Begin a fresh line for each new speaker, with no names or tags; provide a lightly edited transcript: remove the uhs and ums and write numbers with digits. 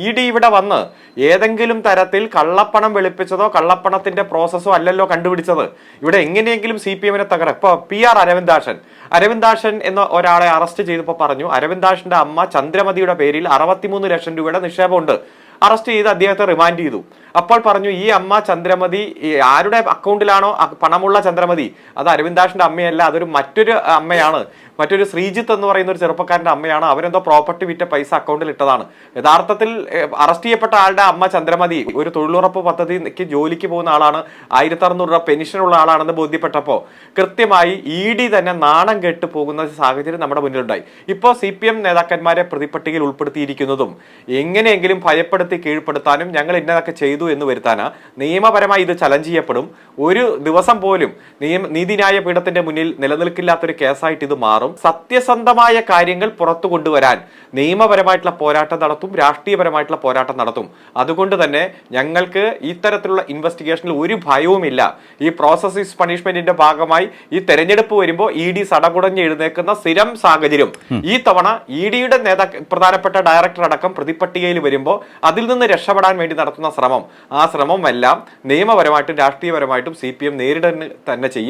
E D ഇവിടെ വന്ന് ഏതെങ്കിലും തരത്തിൽ കള്ളപ്പണം വെളുപ്പിച്ചതോ കള്ളപ്പണത്തിന്റെ പ്രോസസ്സോ അല്ലല്ലോ കണ്ടുപിടിച്ചത്. ഇവിടെ എങ്ങനെയെങ്കിലും CPM-നെ ഇപ്പൊ PR അരവിന്ദാക്ഷൻ എന്ന ഒരാളെ അറസ്റ്റ് ചെയ്തപ്പോൾ പറഞ്ഞു അരവിന്ദാക്ഷന്റെ അമ്മ ചന്ദ്രമതിയുടെ പേരിൽ 63 ലക്ഷം രൂപയുടെ നിക്ഷേപമുണ്ട്. അറസ്റ്റ് ചെയ്ത് അദ്ദേഹത്തെ റിമാൻഡ് ചെയ്തു. അപ്പോൾ പറഞ്ഞു ഈ അമ്മ ചന്ദ്രമതി ആരുടെ അക്കൗണ്ടിലാണോ പണമുള്ള ചന്ദ്രമതി അത് അരവിന്ദാക്ഷന്റെ അമ്മയല്ല, അതൊരു മറ്റൊരു അമ്മയാണ്, മറ്റൊരു ശ്രീജിത്ത് എന്ന് പറയുന്ന ഒരു ചെറുപ്പക്കാരന്റെ അമ്മയാണ്. അവരെന്തോ പ്രോപ്പർട്ടി വിറ്റ പൈസ അക്കൗണ്ടിൽ ഇട്ടതാണ്. യഥാർത്ഥത്തിൽ അറസ്റ്റ് ചെയ്യപ്പെട്ട ആളുടെ അമ്മ ചന്ദ്രമതി ഒരു തൊഴിലുറപ്പ് പദ്ധതിക്ക് ജോലിക്ക് പോകുന്ന ആളാണ്, 1600 രൂപ പെൻഷനുള്ള ആളാണെന്ന് ബോധ്യപ്പെട്ടപ്പോൾ കൃത്യമായി ED തന്നെ നാണം കെട്ട് പോകുന്ന സാഹചര്യം നമ്മുടെ മുന്നിലുണ്ടായി. ഇപ്പോൾ CPM നേതാക്കന്മാരെ പ്രതിപട്ടികയിൽ ഉൾപ്പെടുത്തിയിരിക്കുന്നതും എങ്ങനെയെങ്കിലും ഭയപ്പെടുത്തി കീഴ്പ്പെടുത്താനും ഞങ്ങൾ ഇന്നതൊക്കെ ചെയ്തു എന്ന് വരുത്താനാ. നിയമപരമായി ഇത് ചലഞ്ച് ചെയ്യപ്പെടും. ഒരു ദിവസം പോലും നീതിന്യായ പീഠത്തിന്റെ മുന്നിൽ നിലനിൽക്കില്ലാത്തൊരു കേസായിട്ട് ഇത് മാറും. സത്യസന്ധമായ കാര്യങ്ങൾ പുറത്തു കൊണ്ടുവരാൻ നിയമപരമായിട്ടുള്ള പോരാട്ടം നടത്തും, രാഷ്ട്രീയപരമായിട്ടുള്ള പോരാട്ടം നടത്തും. അതുകൊണ്ട് തന്നെ ഞങ്ങൾക്ക് ഇത്തരത്തിലുള്ള ഇൻവെസ്റ്റിഗേഷനിൽ ഒരു ഭയവുമില്ല. ഈ പ്രോസസ് ഈസ് പണിഷ്മെന്റിന്റെ ഭാഗമായി ഈ തെരഞ്ഞെടുപ്പ് വരുമ്പോൾ ED സടകുടഞ്ഞ് എഴുന്നേക്കുന്ന സ്ഥിരം സാഹചര്യം ഈ തവണ EDയുടെ പ്രധാനപ്പെട്ട ഡയറക്ടർ അടക്കം പ്രതിപട്ടികയിൽ വരുമ്പോൾ അതിൽ നിന്ന് രക്ഷപ്പെടാൻ വേണ്ടി നടത്തുന്ന ശ്രമം, ആ ശ്രമം എല്ലാം നിയമപരമായിട്ടും രാഷ്ട്രീയപരമായിട്ടും CPM നേരിടാൻ തന്നെ ചെയ്യും.